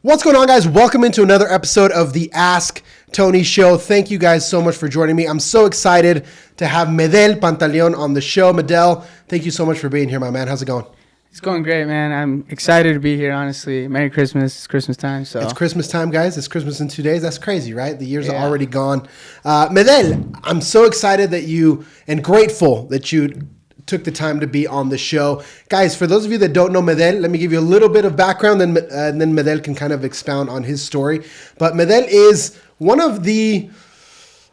What's going on, guys? Welcome into another episode of the Ask Tony Show. Thank you guys so much for joining me. I'm so excited to have Medel Pantaleon on the show. Medel, thank you so much for being here, my man. How's it going? It's going great, man. I'm excited to be here, honestly. Merry Christmas. It's Christmas time. So It's Christmas time, guys. It's Christmas in 2 days. That's crazy, right? The years are already gone. Medel, I'm so excited that you, and grateful that you took the time to be on the show. Guys, for those of you that don't know Medel, let me give you a little bit of background, and then Medel can kind of expound on his story. But Medel is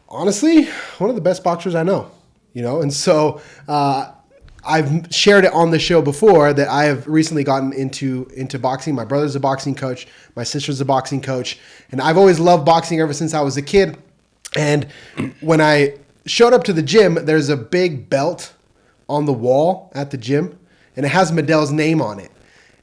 honestly, one of the best boxers I know, and so I've shared it on the show before that I have recently gotten into boxing. My brother's a boxing coach. My sister's a boxing coach. And I've always loved boxing ever since I was a kid. And when I showed up to the gym, there's a big belt on the wall at the gym, and it has Medel's name on it.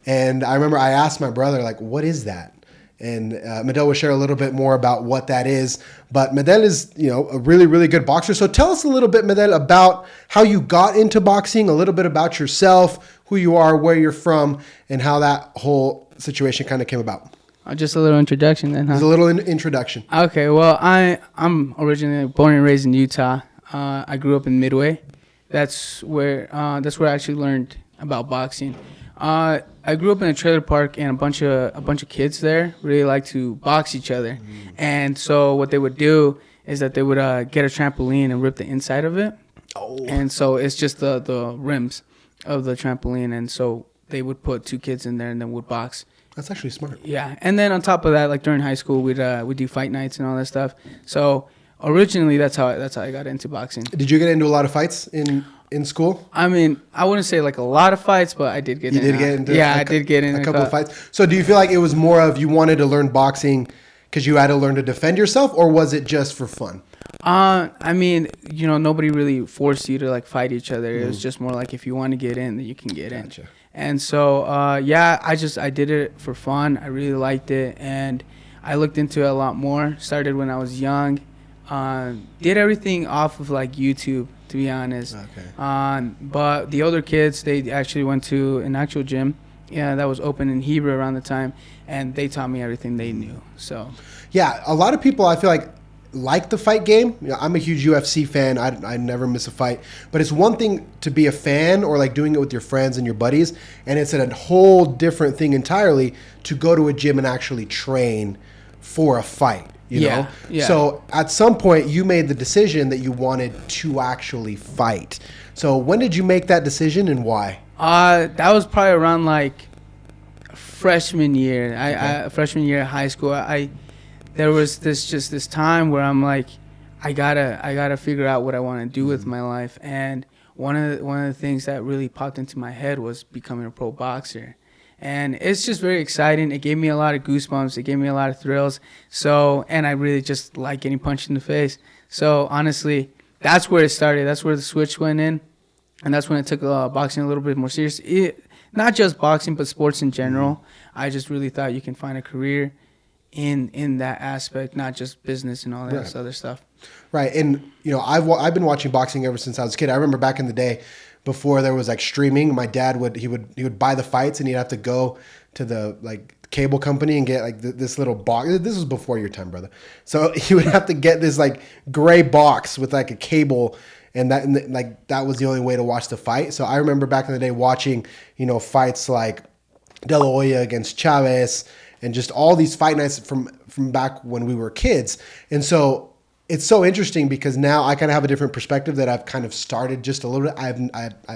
And I remember I asked my brother, what is that? And Medel will share a little bit more about what that is. But Medel is, a really, really good boxer. So tell us a little bit, Medel, about how you got into boxing, a little bit about yourself, who you are, where you're from, and how that whole situation kind of came about. Just a little introduction then, huh? Just a little introduction. Okay, well, I'm originally born and raised in Utah. I grew up in Midway. That's where I actually learned about boxing. I grew up in a trailer park, and a bunch of kids there really like to box each other. And so what they would do is that they would get a trampoline and rip the inside of it. Oh. And so it's just the rims of the trampoline, and so they would put two kids in there and then would box. That's actually smart. Yeah, and then on top of that, during high school, we'd do fight nights and all that stuff. So originally, that's how I got into boxing. Did you get into a lot of fights in school? I mean, I wouldn't say a lot of fights, but I did get into. I did get in a couple of fights. So do you feel like it was more of you wanted to learn boxing because you had to learn to defend yourself, or was it just for fun? I mean, nobody really forced you to fight each other. It was just more if you want to get in, then you can get in. And so, I did it for fun. I really liked it, and I looked into it a lot more. Started when I was young. Did everything off of YouTube, to be honest. Okay. But the older kids, they actually went to an actual gym, that was open in Hebrew around the time, and they taught me everything they knew. So, yeah, a lot of people I feel like the fight game. I'm a huge UFC fan. I never miss a fight. But it's one thing to be a fan or doing it with your friends and your buddies, and it's a whole different thing entirely to go to a gym and actually train for a fight. Yeah. So at some point you made the decision that you wanted to actually fight. So when did you make that decision and why? That was probably around freshman year. Okay. Freshman year of high school. There was this time where I'm I gotta figure out what I want to do with my life. And one of the things that really popped into my head was becoming a pro boxer. And it's just very exciting. It gave me a lot of goosebumps. It gave me a lot of thrills. So, and I really just like getting punched in the face. So, honestly, that's where it started. That's where the switch went in. And that's when I took boxing a little bit more serious. Not just boxing, but sports in general. I just really thought you can find a career in that aspect, not just business and all that other stuff. Right. And, I've been watching boxing ever since I was a kid. I remember back in the day, before there was streaming, my dad would buy the fights, and he'd have to go to the cable company and get this little box. This was before your time, brother. So he would have to get this gray box with a cable, and that was the only way to watch the fight. So I remember back in the day watching fights like De La Hoya against Chavez, and just all these fight nights from back when we were kids. And so it's so interesting because now I kind of have a different perspective that I've kind of started just a little bit. I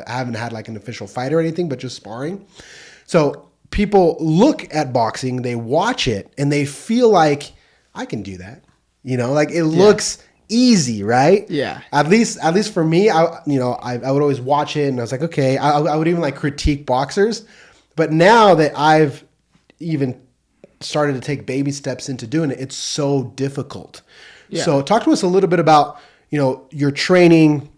haven't had an official fight or anything, but just sparring. So people look at boxing, they watch it, and they feel like I can do that. It looks easy, right? Yeah. At least for me, I would always watch it, and I was like, okay. I would even critique boxers, but now that I've even started to take baby steps into doing it, it's so difficult. Yeah. So talk to us a little bit about, your training,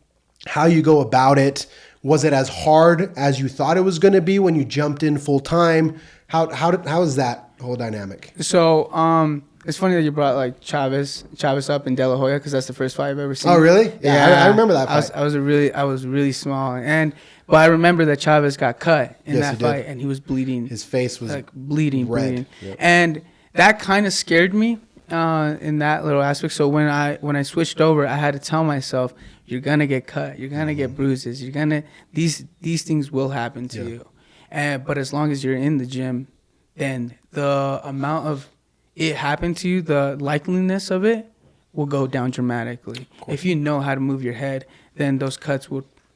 how you go about it. Was it as hard as you thought it was going to be when you jumped in full time? How is that whole dynamic? So, it's funny that you brought Chavez up in De La Hoya, because that's the first fight I've ever seen. Oh, really? Yeah. I remember that fight. I was really small, but I remember that Chavez got cut in that fight, and he was bleeding. His face was bleeding. Yep. And that kind of scared me in that little aspect. So when I switched over, I had to tell myself, you're gonna get cut, you're gonna get bruises, these things will happen to you. But as long as you're in the gym, then the amount of it happened to you, the likeliness of it will go down dramatically. If you know how to move your head, then the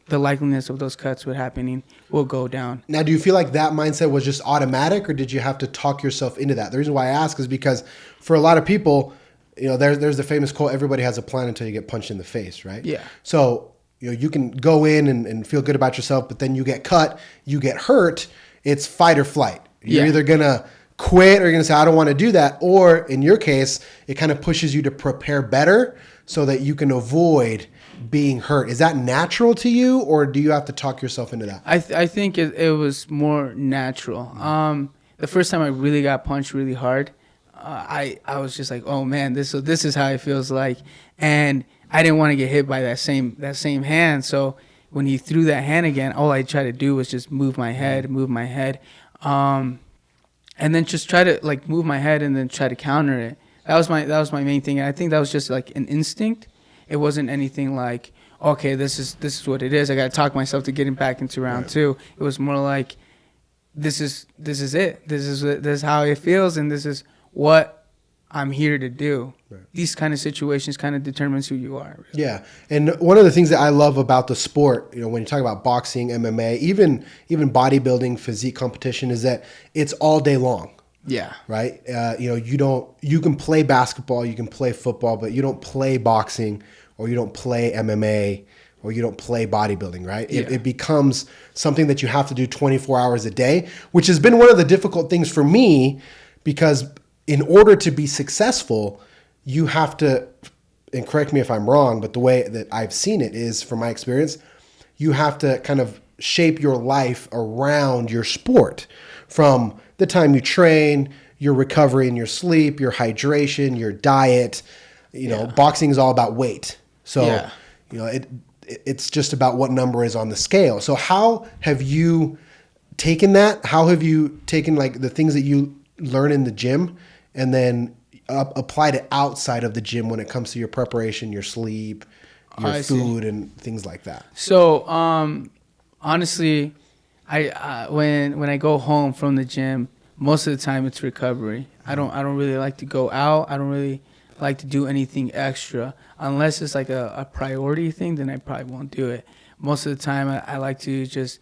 likeliness of those cuts happening will go down. Now, do you feel like that mindset was just automatic, or did you have to talk yourself into that? The reason why I ask is because for a lot of people, there's the famous quote, everybody has a plan until you get punched in the face, right? Yeah. So, you can go in and feel good about yourself, but then you get cut, you get hurt, it's fight or flight. You're either going to quit or you're going to say, I don't want to do that. Or in your case, it kind of pushes you to prepare better so that you can avoid being hurt. Is that natural to you, or do you have to talk yourself into that? I think it was more natural. The first time I really got punched really hard, I was just like, oh man, this is how it feels like. And I didn't want to get hit by that same hand. So when he threw that hand again, all I tried to do was just move my head. And then just try to move my head and then try to counter it. That was my main thing. And I think that was just like an instinct. It wasn't anything like, okay, this is what it is. I got to talk myself to getting back into round two. It was more like, this is it. This is how it feels, and this is what I'm here to do. Right. These kind of situations kind of determines who you are. Really. Yeah, and one of the things that I love about the sport, when you talk about boxing, MMA, even bodybuilding, physique competition, is that it's all day long. Yeah. Right. You can play basketball, you can play football, but you don't play boxing, or you don't play MMA, or you don't play bodybuilding. Right. Yeah. It becomes something that you have to do 24 hours a day, which has been one of the difficult things for me, because in order to be successful, you have to, and correct me if I'm wrong, but the way that I've seen it is, from my experience, you have to kind of shape your life around your sport, from the time you train, your recovery and your sleep, your hydration, your diet. Boxing is all about weight. So, it's just about what number is on the scale. So how have you taken that? How have you taken the things that you learn in the gym and then applied it outside of the gym when it comes to your preparation, your sleep, your food, and things like that? So, honestly, when I go home from the gym, most of the time it's recovery. I don't really like to go out. I don't really like to do anything extra unless it's like a priority thing. Then I probably won't do it. Most of the time, I like to just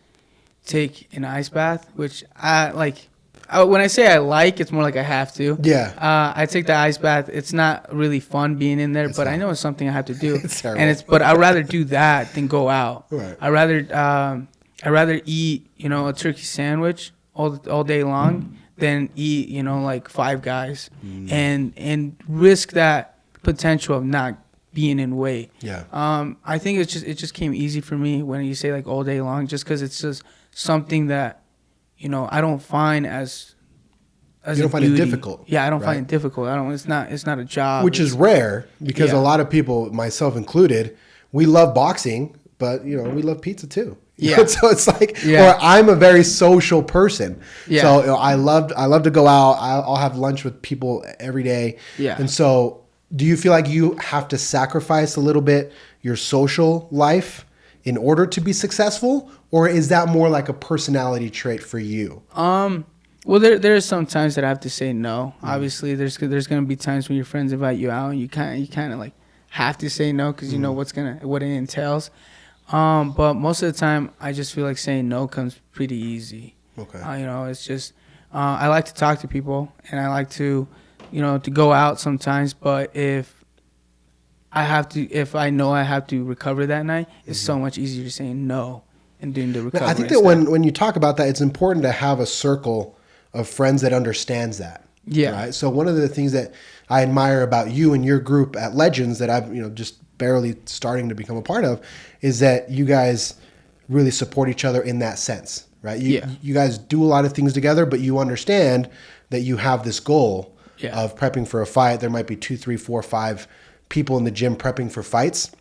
take an ice bath, which I like. When I say I like, it's more like I have to. Yeah. I take the ice bath. It's not really fun being in there, but I know it's something I have to do. It's terrible. But I'd rather do that than go out. Right. I'd rather eat, a turkey sandwich all day long than eat, like Five Guys and risk that potential of not being in weight. Yeah. I think it just came easy for me when you say all day long, just because it's just something that, I don't find as you don't find it difficult. Yeah, I don't find it difficult. It's not a job. Which is rare, because a lot of people, myself included, we love boxing, but we love pizza too. Yeah. So it's or I'm a very social person. Yeah. So I love to go out. I'll have lunch with people every day. Yeah. And so, do you feel like you have to sacrifice a little bit your social life in order to be successful, or is that more like a personality trait for you? Well, there's some times that I have to say no. Obviously, there's gonna be times when your friends invite you out and you kind of have to say no because you know what it entails. But most of the time, I just feel like saying no comes pretty easy. Okay. It's just I like to talk to people and I like to, to go out sometimes. But if I know I have to recover that night, it's so much easier saying no and doing the recovery. I think that when you talk about that, it's important to have a circle of friends that understands that. Yeah. Right. So one of the things that I admire about you and your group at Legends that I've just barely starting to become a part of is that you guys really support each other in that sense, right? You guys do a lot of things together, but you understand that you have this goal of prepping for a fight. There might be 2, 3, 4, 5 people in the gym prepping for fights.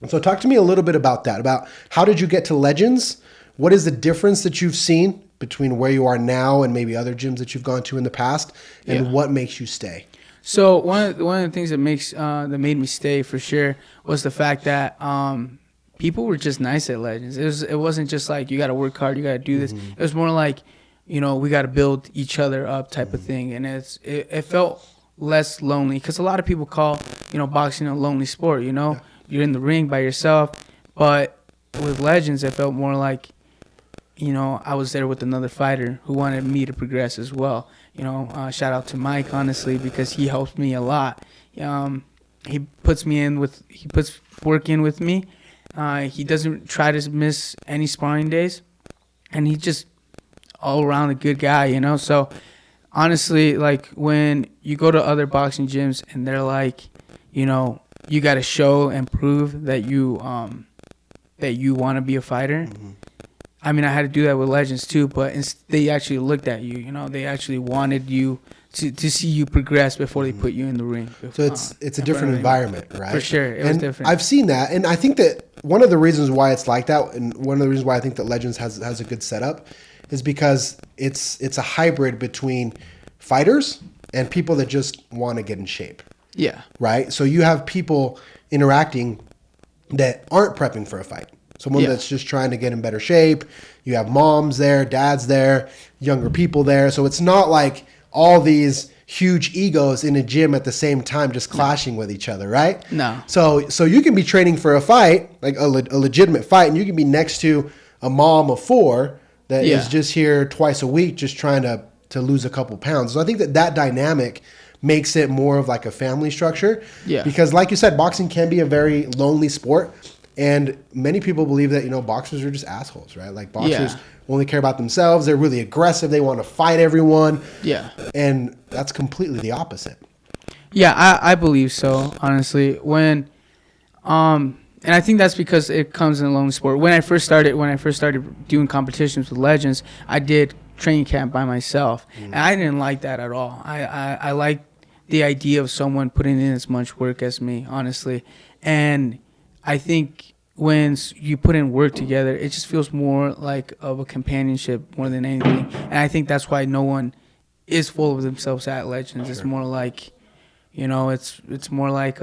And so talk to me a little bit about that, about how did you get to Legends? What is the difference that you've seen between where you are now and maybe other gyms that you've gone to in the past, and what makes you stay? So one of the things that made me stay for sure was the fact that people were just nice at Legends. It wasn't just like you got to work hard, you got to do this. It was more like, you know, we got to build each other up type of thing, and it felt less lonely, because a lot of people call, you know, boxing a lonely sport. You know, you're in the ring by yourself, but with Legends, it felt more like, you know, I was there with another fighter who wanted me to progress as well. You know, shout out to Mike, honestly, because he helps me a lot. He puts work in with me. He doesn't try to miss any sparring days, and he's just all around a good guy, you know. So honestly, like when you go to other boxing gyms and they're like, you know, you got to show and prove that you want to be a fighter. I mean, I had to do that with Legends too, but they actually looked at you. You know, they actually wanted you to see you progress before they put you in the ring. So it's a different environment, right? For sure, it was different. I've seen that, and I think that one of the reasons why it's like that, and one of the reasons why I think that Legends has a good setup, is because it's a hybrid between fighters and people that just want to get in shape. Yeah. Right? So you have people interacting that aren't prepping for a fight. Someone that's just trying to get in better shape. You have moms there, dads there, younger people there. So it's not like all these huge egos in a gym at the same time just clashing with each other, right? No. So you can be training for a fight, like a legitimate fight, and you can be next to a mom of 4 that is just here twice a week just trying to lose a couple pounds. So I think that dynamic makes it more of like a family structure. Yeah. Because like you said, boxing can be a very lonely sport. And many people believe that, you know, boxers are just assholes, right? Like boxers only care about themselves. They're really aggressive. They want to fight everyone. Yeah. And that's completely the opposite. Yeah, I believe so, honestly. And I think that's because it comes in a lonely sport. When I first started doing competitions with Legends, I did training camp by myself. And I didn't like that at all. I liked the idea of someone putting in as much work as me, honestly. And I think when you put in work together, it just feels more like of a companionship more than anything. And I think that's why no one is full of themselves at Legends. It's more like, you know, it's more like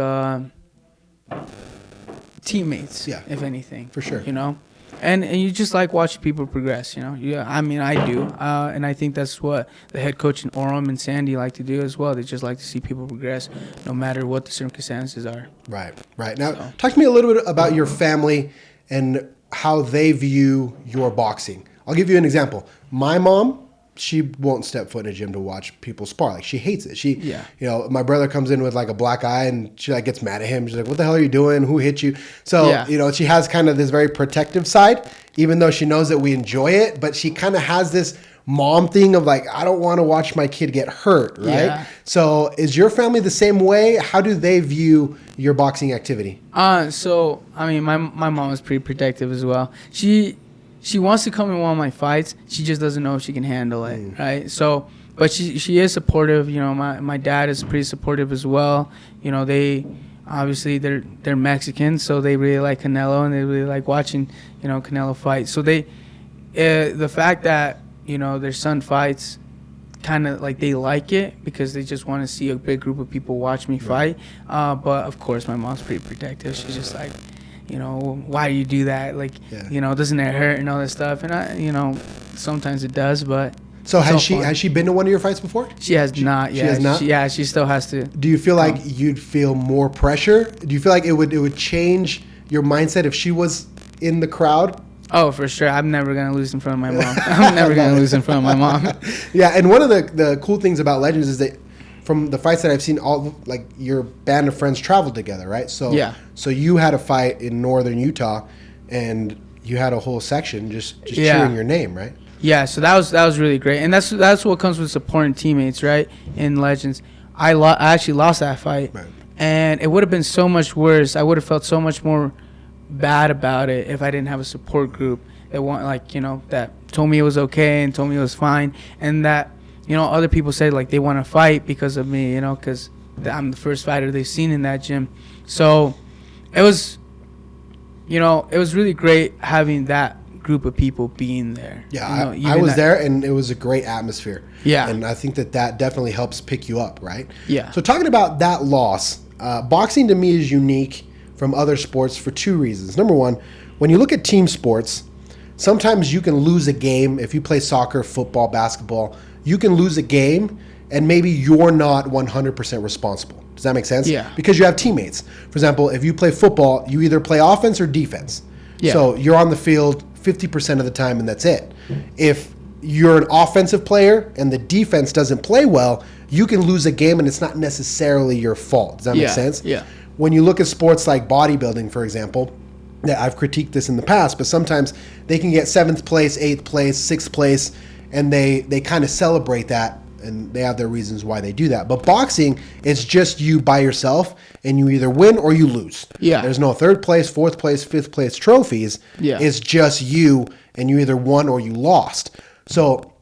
teammates, if anything. For sure. You know? And you just like watching people progress, you know? Yeah, I mean, I do. And I think that's what the head coach in Orem and Sandy like to do as well. They just like to see people progress no matter what the circumstances are. Right. Now, talk to me a little bit about your family and how they view your boxing. I'll give you an example. My mom, she won't step foot in a gym to watch people spar. Like, she hates it. You know, my brother comes in with like a black eye and she like gets mad at him. She's like, what the hell are you doing? Who hit you? So, you know, she has kind of this very protective side, even though she knows that we enjoy it, but she kind of has this mom thing of like, I don't want to watch my kid get hurt. Right. Yeah. So is your family the same way? How do they view your boxing activity? So, I mean, my mom is pretty protective as well. She wants to come in one of my fights. She just doesn't know if she can handle it, right? So, but she is supportive. You know, my dad is pretty supportive as well. You know, they're Mexican, so they really like Canelo and they really like watching, you know, Canelo fight. So the fact that, you know, their son fights, kind of like they like it because they just want to see a big group of people watch me fight. But of course, my mom's pretty protective. She's just like, you know, why do you do that? Like, you know, doesn't it hurt and all that stuff? And I, you know, sometimes it does, but. So has she been to one of your fights before? She has not. Yeah, she has not. She still has to. Do you feel like you'd feel more pressure? Do you feel like it would change your mindset if she was in the crowd? Oh, for sure. I'm never gonna lose in front of my mom. I'm never gonna lose in front of my mom. Yeah, and one of the cool things about Legends is that from the fights that I've seen, all like your band of friends traveled together, right? So So you had a fight in northern Utah, and you had a whole section just cheering your name, right? Yeah. So that was really great, and that's what comes with supporting teammates, right? In Legends, I actually lost that fight, and it would have been so much worse. I would have felt so much more bad about it if I didn't have a support group that that told me it was okay and told me it was fine, and that. You know, other people say, like, they want to fight because of me, you know, because I'm the first fighter they've seen in that gym. So it was, you know, it was really great having that group of people being there. Yeah, I was there, and it was a great atmosphere. Yeah. And I think that definitely helps pick you up, right? Yeah. So talking about that loss, boxing to me is unique from other sports for two reasons. Number one, when you look at team sports, sometimes you can lose a game. If you play soccer, football, basketball, you can lose a game, and maybe you're not 100% responsible. Does that make sense? Yeah. Because you have teammates. For example, if you play football, you either play offense or defense. Yeah. So you're on the field 50% of the time, and that's it. If you're an offensive player and the defense doesn't play well, you can lose a game, and it's not necessarily your fault. Does that make sense? Yeah. When you look at sports like bodybuilding, for example, yeah, I've critiqued this in the past, but sometimes they can get 7th place, 8th place, 6th place, and they kind of celebrate that, and they have their reasons why they do that. But boxing, it's just you by yourself, and you either win or you lose. Yeah. There's no 3rd place, 4th place, 5th place trophies. Yeah. It's just you, and you either won or you lost. So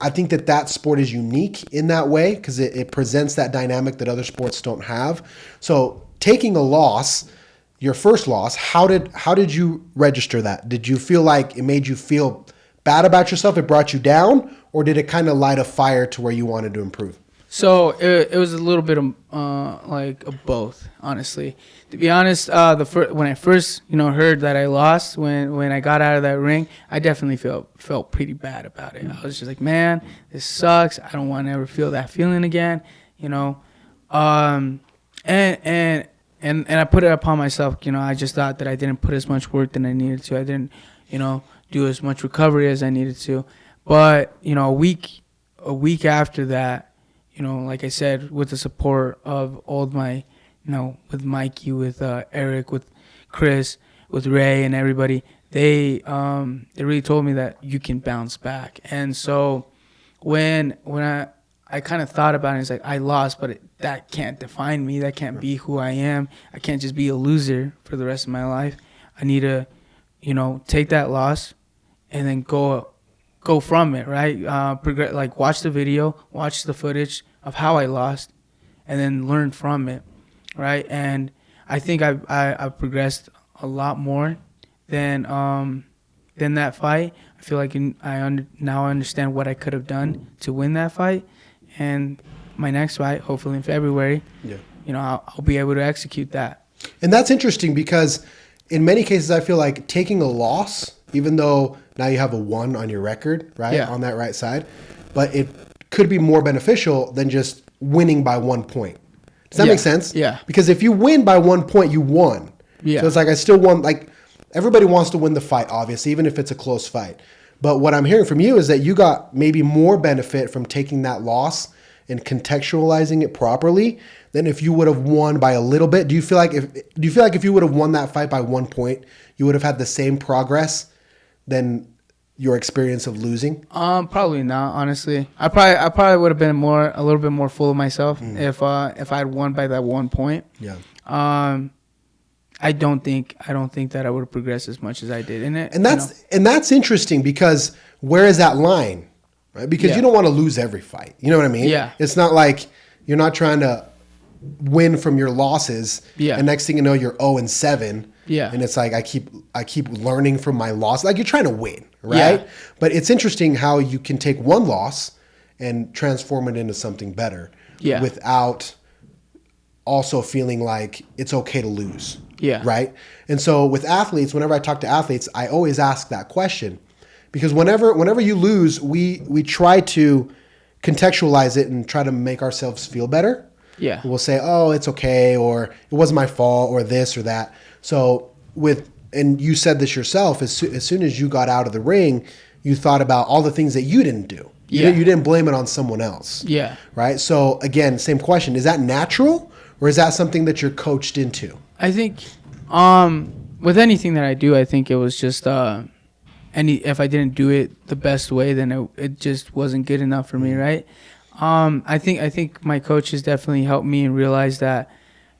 I think that sport is unique in that way because it presents that dynamic that other sports don't have. So taking a loss, your first loss, how did you register that? Did you feel like it made you feel bad about yourself? It brought you down? Or did it kind of light a fire to where you wanted to improve? So it was a little bit of of both, honestly. To be honest, when I first heard that I lost, when I got out of that ring, I definitely felt pretty bad about it. I was just like, man, this sucks. I don't want to ever feel that feeling again, And I put it upon myself. I just thought that I didn't put as much work than I needed to. I didn't do as much recovery as I needed to. But a week after that, like I said, with the support of all my, with Mikey, with Eric, with Chris, with Ray, and everybody, they really told me that you can bounce back. And so when I kind of thought about it, it's like I lost, but that can't define me. That can't be who I am. I can't just be a loser for the rest of my life. I need to, take that loss and then go from it, right? Watch the video, watch the footage of how I lost, and then learn from it, right? And I think I've progressed a lot more than that fight. I feel like now I understand what I could have done to win that fight, and my next fight, hopefully in February, I'll be able to execute that. And that's interesting because in many cases, I feel like taking a loss, even though now you have a 1 on your record, right? Yeah. On that right side. But it could be more beneficial than just winning by 1 point. Does that make sense? Yeah. Because if you win by 1 point, you won. Yeah. So it's like I still won. Like everybody wants to win the fight, obviously, even if it's a close fight. But what I'm hearing from you is that you got maybe more benefit from taking that loss and contextualizing it properly than if you would have won by a little bit. Do you feel like if you would have won that fight by 1 point, you would have had the same progress than your experience of losing? Probably not, honestly. I probably would have been a little bit more full of myself if I had won by that 1 point. Yeah. I don't think that I would have progressed as much as I did in it. And that's interesting because where is that line? Right? Because you don't want to lose every fight. You know what I mean? Yeah. It's not like you're not trying to win from your losses. Yeah. And next thing you know, you're 0-7. Yeah. And it's like I keep learning from my loss. Like you're trying to win, right? Yeah. But it's interesting how you can take one loss and transform it into something better. Yeah. Without also feeling like it's okay to lose. Yeah. Right? And so with athletes, whenever I talk to athletes, I always ask that question. Because whenever you lose, we try to contextualize it and try to make ourselves feel better. Yeah. We'll say, oh, it's okay, or it wasn't my fault, or this or that. So and you said this yourself, as soon as you got out of the ring, you thought about all the things that you didn't do. You didn't blame it on someone else. Yeah. Right? So again, same question. Is that natural, or is that something that you're coached into? I think with anything that I do, I think it was just if I didn't do it the best way, then it just wasn't good enough for me, right? I think my coaches definitely helped me and realize that,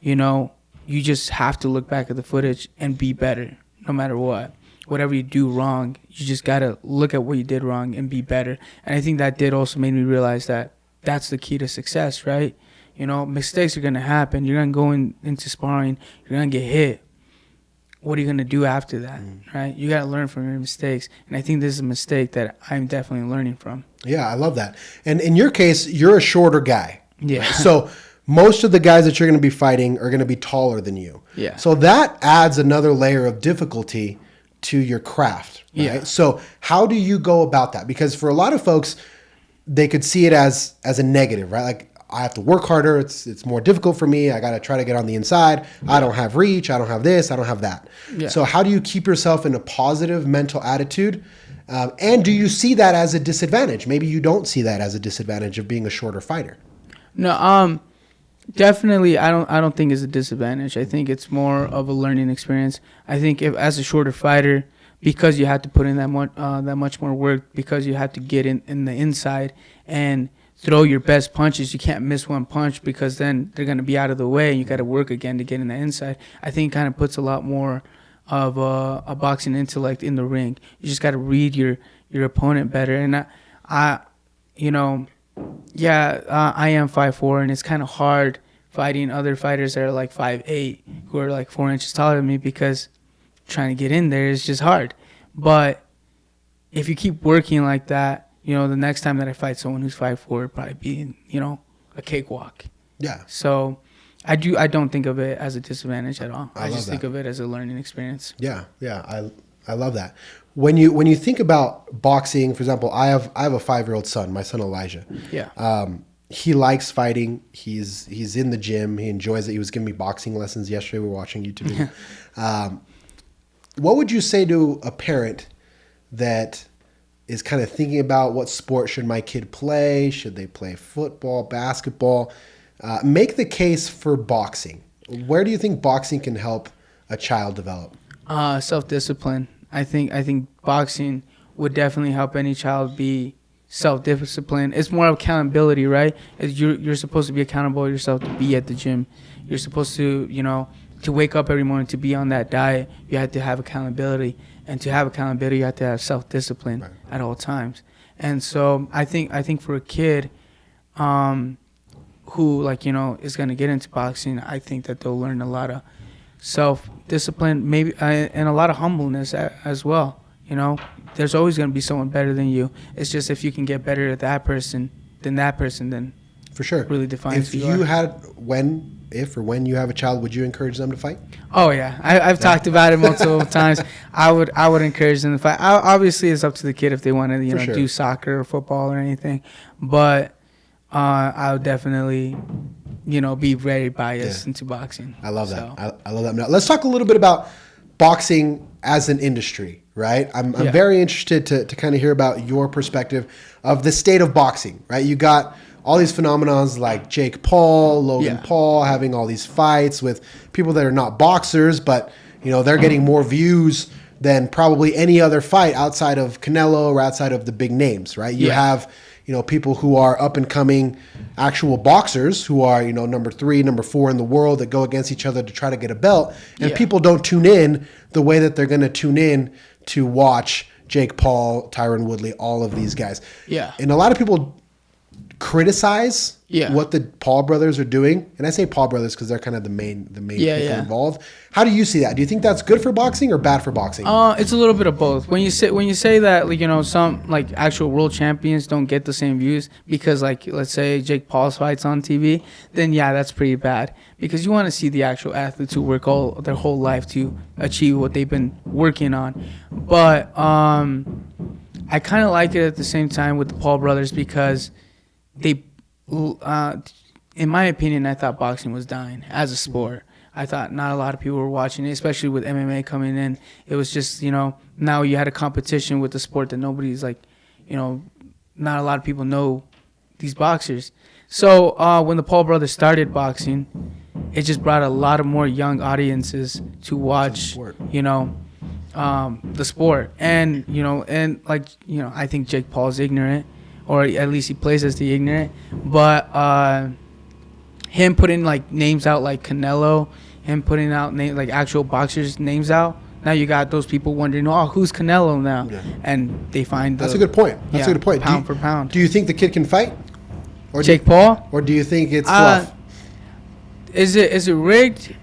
you just have to look back at the footage and be better no matter what. Whatever you do wrong, you just got to look at what you did wrong and be better. And I think that did also make me realize that that's the key to success, right? Mistakes are going to happen. You're going to go into sparring. You're going to get hit. what are you going to do after that, right? You got to learn from your mistakes. And I think this is a mistake that I'm definitely learning from. Yeah, I love that. And in your case, you're a shorter guy. Yeah. So most of the guys that you're going to be fighting are going to be taller than you. Yeah. So that adds another layer of difficulty to your craft. Right? Yeah. So how do you go about that? Because for a lot of folks, they could see it as a negative, right? Like, I have to work harder. It's more difficult for me. I got to try to get on the inside. Yeah. I don't have reach. I don't have this. I don't have that. Yeah. So how do you keep yourself in a positive mental attitude? And do you see that as a disadvantage? Maybe you don't see that as a disadvantage of being a shorter fighter. No, definitely. I don't think it's a disadvantage. I think it's more of a learning experience. I think if as a shorter fighter, because you have to put in that much more work, because you have to get in the inside and throw your best punches. You can't miss one punch because then they're going to be out of the way and you got to work again to get in the inside. I think it kind of puts a lot more of a boxing intellect in the ring. You just got to read your opponent better. And I am 5'4", and it's kind of hard fighting other fighters that are like 5'8", who are like 4 inches taller than me, because trying to get in there is just hard. But if you keep working like that, the next time that I fight someone who's 5'4", it'll probably be, a cakewalk. Yeah. So I don't think of it as a disadvantage at all. I just think of it as a learning experience. Yeah. I love that. When you think about boxing, for example, I have a 5-year-old son, my son Elijah. Yeah. He likes fighting. He's in the gym. He enjoys it. He was giving me boxing lessons yesterday. We were watching YouTube. What would you say to a parent that is kind of thinking about what sport should my kid play? Should they play football, basketball? Make the case for boxing. Where do you think boxing can help a child develop? Self-discipline. I think boxing would definitely help any child be self-disciplined. It's more accountability, right? You're supposed to be accountable yourself to be at the gym. You're supposed to, to wake up every morning, to be on that diet. You have to have accountability. And to have accountability, you have to have self-discipline at all times. And so I think for a kid who, is going to get into boxing, I think that they'll learn a lot of self-discipline, maybe, and a lot of humbleness as well. There's always going to be someone better than you. It's just if you can get better at that person, then for sure really defines who you are. If when you have a child, would you encourage them to fight? Oh yeah, I've talked about it multiple times. I would encourage them to fight. Obviously, it's up to the kid if they want to do soccer or football or anything. But I would definitely be very biased into boxing. I love that. I love that. Now, let's talk a little bit about boxing as an industry, right? I'm very interested to kind of hear about your perspective of the state of boxing, right? You got all these phenomenons like Jake Paul, Logan Paul, having all these fights with people that are not boxers, but they're getting more views than probably any other fight outside of Canelo or outside of the big names, right? You have people who are up and coming actual boxers who are number 3, number 4 in the world that go against each other to try to get a belt, and people don't tune in the way that they're going to tune in to watch Jake Paul, Tyron Woodley, all of these guys. Yeah, and a lot of people criticize what the Paul brothers are doing, and I say Paul brothers because they're kind of the main people involved. How do you see that? Do you think that's good for boxing or bad for boxing? It's a little bit of both. When you say that some actual world champions don't get the same views because let's say Jake Paul's fights on TV, then that's pretty bad, because you want to see the actual athletes who work their whole life to achieve what they've been working on. But I kind of like it at the same time with the Paul brothers, because they, in my opinion, I thought boxing was dying as a sport. I thought not a lot of people were watching it, especially with MMA coming in. It was just, now you had a competition with the sport that nobody's not a lot of people know these boxers. So when the Paul brothers started boxing, it just brought a lot of more young audiences to watch, the sport. And, I think Jake Paul's ignorant, or at least he plays as the ignorant. But him putting names out like Canelo, him putting out actual boxers' names out. Now you got those people wondering, who's Canelo now? Yeah. And they find that's a good point. That's a good point. Pound for pound. Do you think the kid can fight? Or Jake Paul? Or do you think it's fluff? Is it rigged?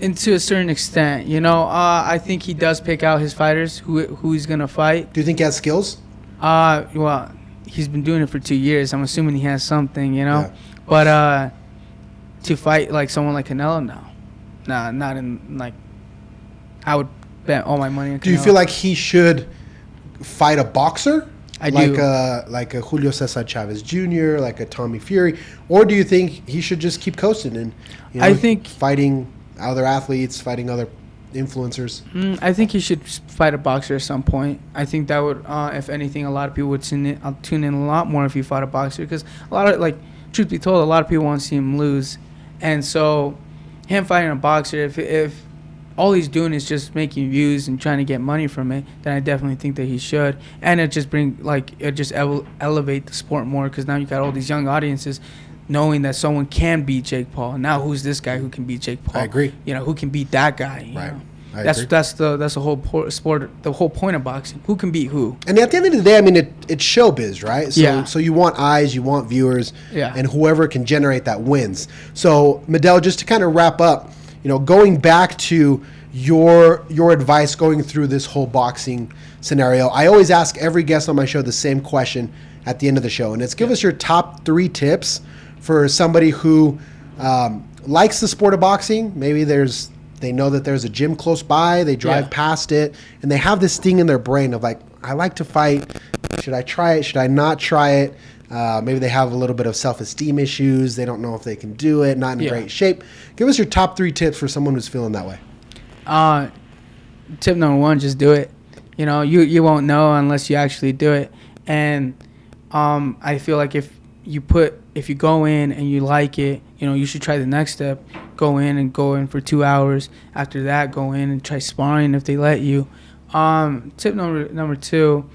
And to a certain extent, you know, I think he does pick out his fighters, who he's gonna fight. Do you think he has skills? Well, he's been doing it for 2 years. I'm assuming he has something, you know. Yeah. But to fight like someone like Canelo, no, nah, not in like. I would bet all my money on Canelo. Do you feel like he should fight a boxer? I like do. Like a Julio Cesar Chavez Jr., like a Tommy Fury, or do you think he should just keep coasting and, you know, I think fighting other athletes, fighting other influencers? I think he should fight a boxer at some point. I think that would, if anything, a lot of people would tune in a lot more if he fought a boxer, because a lot of, like, truth be told, a lot of people want to see him lose, and so him fighting a boxer, if all he's doing is just making views and trying to get money from it, then I definitely think that he should. And it just elevate the sport more, because now you got all these young audiences knowing that someone can beat Jake Paul. Now who's this guy who can beat Jake Paul? I agree. You know, who can beat that guy? You Right. know? I That's agree. the whole sport, the whole point of boxing. Who can beat who? And at the end of the day, I mean, it's showbiz, right? So, Yeah. So you want eyes, you want viewers, Yeah. and whoever can generate that wins. So, Medel, just to kind of wrap up, you know, going back to your advice going through this whole boxing scenario, I always ask every guest on my show the same question at the end of the show, and it's give us your top 3 tips for somebody who likes the sport of boxing. Maybe they know that there's a gym close by, they drive past it, and they have this thing in their brain of like, I like to fight. Should I try it? Should I not try it? Maybe they have a little bit of self-esteem issues. They don't know if they can do it, not in great shape. Give us your top 3 tips for someone who's feeling that way. Tip number 1, just do it. You know, you won't know unless you actually do it. And I feel like if you go in and you like it, you know, you should try the next step. Go in for 2 hours. After that, go in and try sparring if they let you. Tip number 2,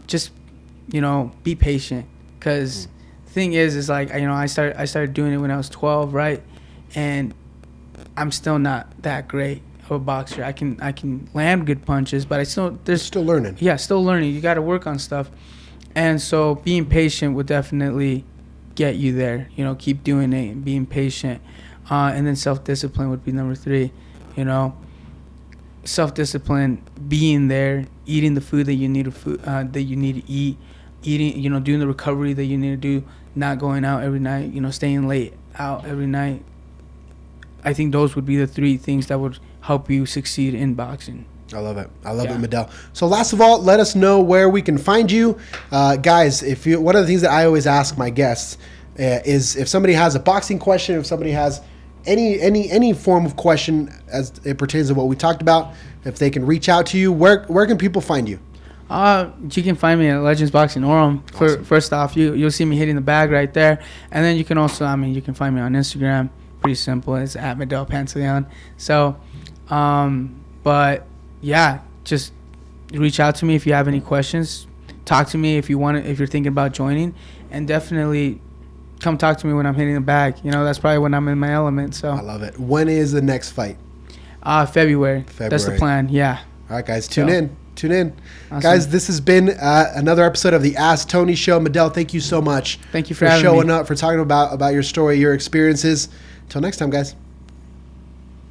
just, you know, be patient, because the thing is like, you know, I started doing it when I was 12, right? And I'm still not that great of a boxer. I can land good punches, but there's Still learning. Yeah, still learning. You got to work on stuff. And so being patient would definitely get you there. You know, keep doing it and being patient. And then self-discipline would be number 3. You know, self-discipline, being there, eating the food that you need to eat, eating, you know, doing the recovery that you need to do, not going out every night, you know, staying late out every night. I think those would be the 3 things that would help you succeed in boxing. I love it. I love it, Medel. So last of all, let us know where we can find you. Guys, one of the things that I always ask my guests is if somebody has a boxing question, if somebody has any form of question as it pertains to what we talked about, if they can reach out to you, where can people find you? You can find me at Legends Boxing Orem. Awesome. First off, you'll see me hitting the bag right there. And then you can also, you can find me on Instagram. Pretty simple. It's at Medel Pantaleon. So, but yeah, just reach out to me if you have any questions. Talk to me if you're thinking about joining, and definitely come talk to me when I'm hitting the bag. You know, that's probably when I'm in my element. So I love it. When is the next fight? February. That's the plan. Yeah. All right, guys, tune in. Awesome. Guys, this has been another episode of the Ask Tony Show. Medel, thank you so much. Thank you for showing me. up, for talking about your story, your experiences. Until next time, guys.